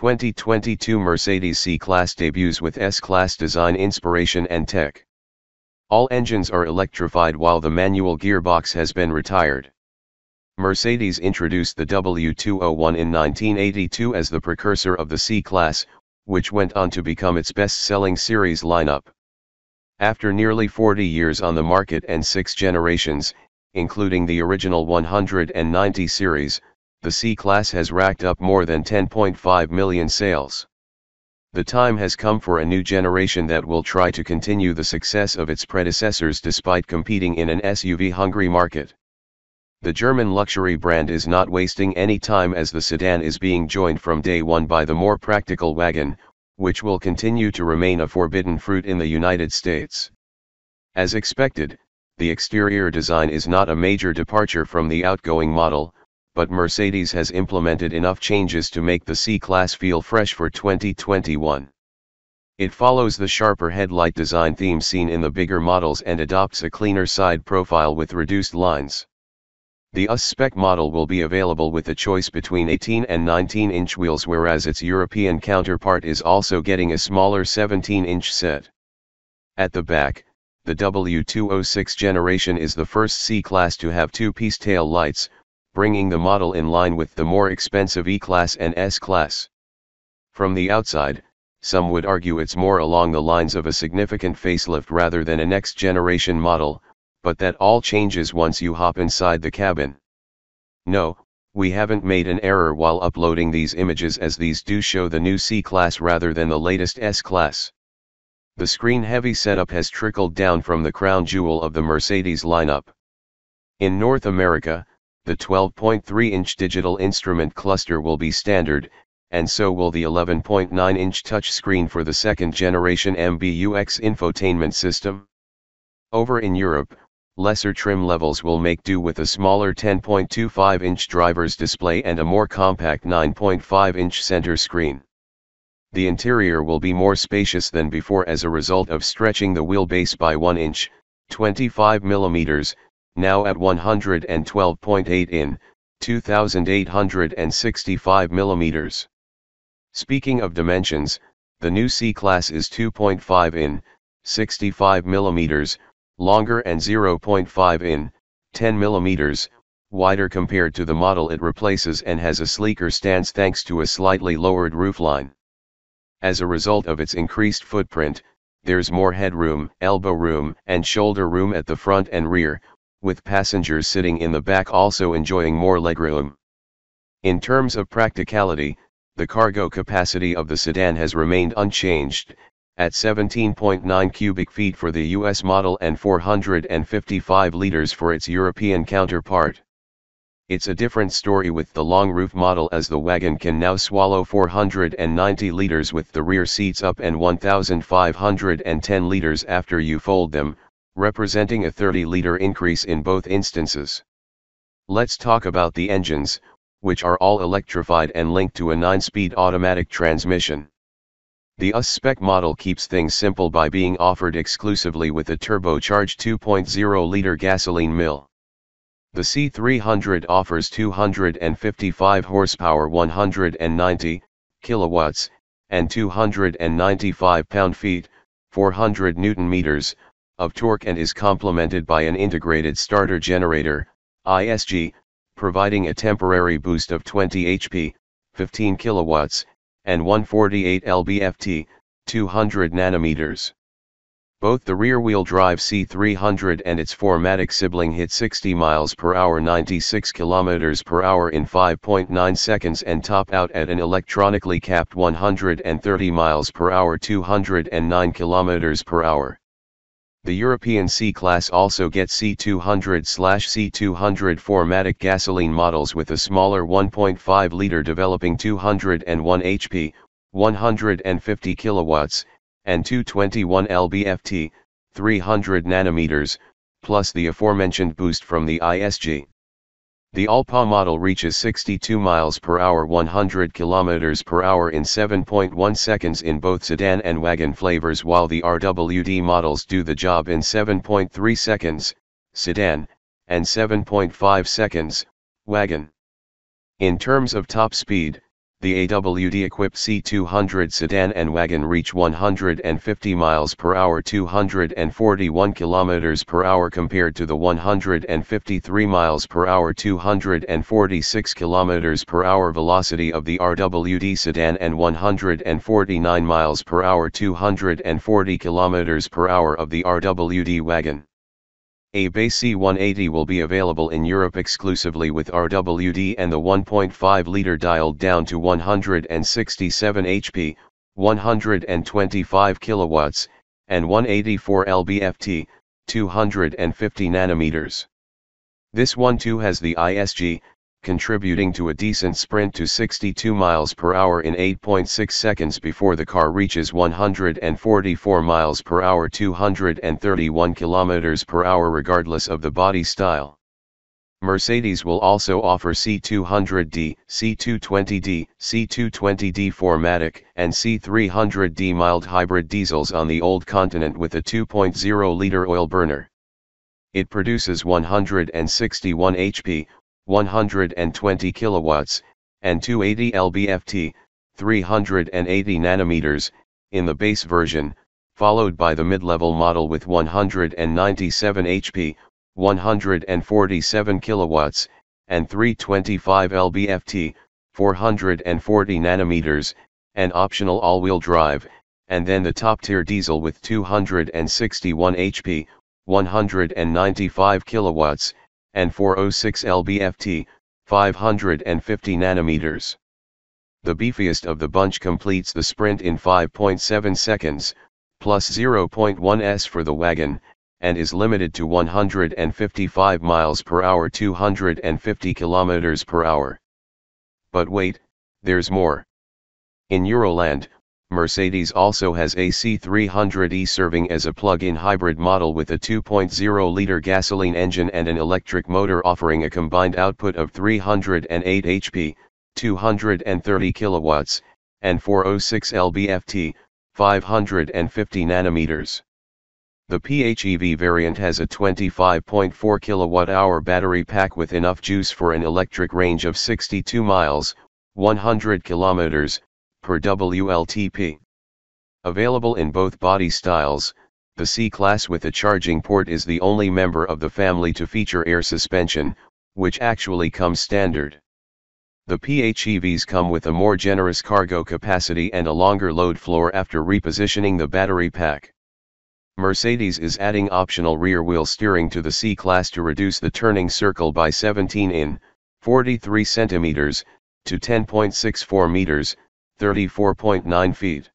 2022 Mercedes C-Class debuts with S-Class design inspiration and tech. All engines are electrified while the manual gearbox has been retired. Mercedes introduced the W201 in 1982 as the precursor of the C-Class, which went on to become its best-selling series lineup. After nearly 40 years on the market and 6 generations, including the original 190 series, the C-Class has racked up more than 10.5 million sales. The time has come for a new generation that will try to continue the success of its predecessors despite competing in an SUV-hungry market. The German luxury brand is not wasting any time as the sedan is being joined from day one by the more practical wagon, which will continue to remain a forbidden fruit in the United States. As expected, the exterior design is not a major departure from the outgoing model, but Mercedes has implemented enough changes to make the C-Class feel fresh for 2021. It follows the sharper headlight design theme seen in the bigger models and adopts a cleaner side profile with reduced lines. The US-spec model will be available with a choice between 18 and 19-inch wheels, whereas its European counterpart is also getting a smaller 17-inch set. At the back, the W206 generation is the first C-Class to have two-piece tail lights, bringing the model in line with the more expensive E-Class and S-Class. From the outside, some would argue it's more along the lines of a significant facelift rather than a next-generation model, but that all changes once you hop inside the cabin. No, we haven't made an error while uploading these images, as these do show the new C-Class rather than the latest S-Class. The screen-heavy setup has trickled down from the crown jewel of the Mercedes lineup. In North America, the 12.3-inch digital instrument cluster will be standard, and so will the 11.9-inch touchscreen for the second-generation MBUX infotainment system. Over in Europe, lesser trim levels will make do with a smaller 10.25-inch driver's display and a more compact 9.5-inch center screen. The interior will be more spacious than before as a result of stretching the wheelbase by 1 inch, 25 mm, now at 112.8 in, 2,865 mm. Speaking of dimensions, the new C-Class is 2.5 in, 65 mm, longer and 0.5 in, 10 mm, wider compared to the model it replaces, and has a sleeker stance thanks to a slightly lowered roofline. As a result of its increased footprint, there's more headroom, elbow room, and shoulder room at the front and rear, with passengers sitting in the back also enjoying more legroom. In terms of practicality, the cargo capacity of the sedan has remained unchanged, at 17.9 cubic feet for the US model and 455 liters for its European counterpart. It's a different story with the long roof model, as the wagon can now swallow 490 liters with the rear seats up and 1,510 liters after you fold them, representing a 30-liter increase in both instances. Let's talk about the engines, which are all electrified and linked to a 9-speed automatic transmission. The US-spec model keeps things simple by being offered exclusively with a turbocharged 2.0-liter gasoline mill. The C300 offers 255 horsepower, 190 kilowatts, and 295 pound-feet, 400 newton-meters, of torque, and is complemented by an integrated starter generator, ISG, providing a temporary boost of 20 HP, 15 kilowatts, and 148 lb-ft, 200 nanometers. Both the rear-wheel drive C300 and its 4MATIC sibling hit 60 miles per hour, 96 kilometers per hour in 5.9 seconds, and top out at an electronically capped 130 miles per hour, 209 kilometers per hour. The European C-Class also gets C200/C200 4MATIC gasoline models with a smaller 1.5-liter developing 201 HP, 150 kilowatts, and 221 lb-ft, 300 nanometers, plus the aforementioned boost from the ISG. The All-PA model reaches 62 miles per hour, 100 kilometers per hour in 7.1 seconds in both sedan and wagon flavors, while the RWD models do the job in 7.3 seconds, sedan, and 7.5 seconds, wagon. In terms of top speed, the AWD-equipped C200 sedan and wagon reach 150 miles per hour 241 kilometers per hour compared to the 153 miles per hour 246 kilometers per hour velocity of the RWD sedan and 149 miles per hour 240 kilometers per hour of the RWD wagon. A base C180 will be available in Europe exclusively with RWD and the 1.5-liter dialed down to 167 HP, 125 kilowatts, and 184 lb-ft, 250 nanometers. This one too has the ISG, contributing to a decent sprint to 62 miles per hour in 8.6 seconds before the car reaches 144 miles per hour 231 kilometers per hour regardless of the body style. Mercedes will also offer C200D, C220D, C220D 4MATIC, and C300D mild hybrid diesels on the old continent with a 2.0-liter oil burner. It produces 161 HP, 120 kilowatts, and 280 lb-ft, 380 nanometers, in the base version, followed by the mid-level model with 197 HP, 147 kilowatts, and 325 lb-ft, 440 nanometers, and optional all-wheel drive, and then the top-tier diesel with 261 HP, 195 kilowatts, and 406 lb-ft, 550 nanometers. The beefiest of the bunch completes the sprint in 5.7 seconds, plus 0.1 s for the wagon, and is limited to 155 miles per hour 250 kilometers per hour. But wait, there's more. In Euroland, Mercedes also has a C300E serving as a plug-in hybrid model with a 2.0-liter gasoline engine and an electric motor offering a combined output of 308 HP, 230 kilowatts, and 406 lb-ft, 550 nanometers. The PHEV variant has a 25.4 kilowatt-hour battery pack with enough juice for an electric range of 62 miles, 100 kilometers, per WLTP. Available in both body styles, the C-Class with a charging port is the only member of the family to feature air suspension, which actually comes standard. The PHEVs come with a more generous cargo capacity and a longer load floor after repositioning the battery pack. Mercedes is adding optional rear-wheel steering to the C-Class to reduce the turning circle by 17 in, 43 centimeters, to 10.64 meters, 34.9 feet.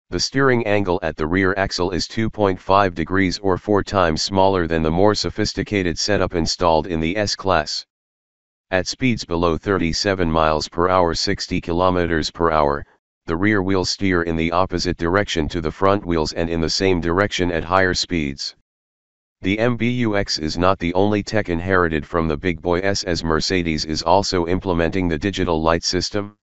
The steering angle at the rear axle is 2.5 degrees or 4 times smaller than the more sophisticated setup installed in the S-Class. At speeds below 37 miles per hour 60 kilometers per hour, the rear wheels steer in the opposite direction to the front wheels and in the same direction at higher speeds. The MBUX is not the only tech inherited from the Big Boy S, as Mercedes is also implementing the digital light system.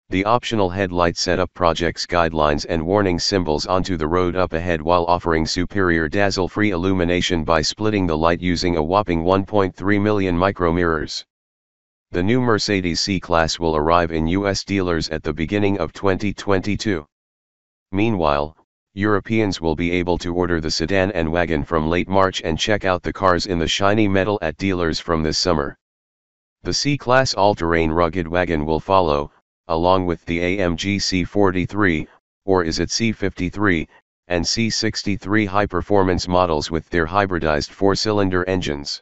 The optional headlight setup projects guidelines and warning symbols onto the road up ahead while offering superior dazzle-free illumination by splitting the light using a whopping 1.3 million micromirrors. The new Mercedes C-Class will arrive in US dealers at the beginning of 2022. Meanwhile, Europeans will be able to order the sedan and wagon from late March and check out the cars in the shiny metal at dealers from this summer. The C-Class all-terrain rugged wagon will follow, along with the AMG C43, or is it C53, and C63 high-performance models with their hybridized 4-cylinder engines.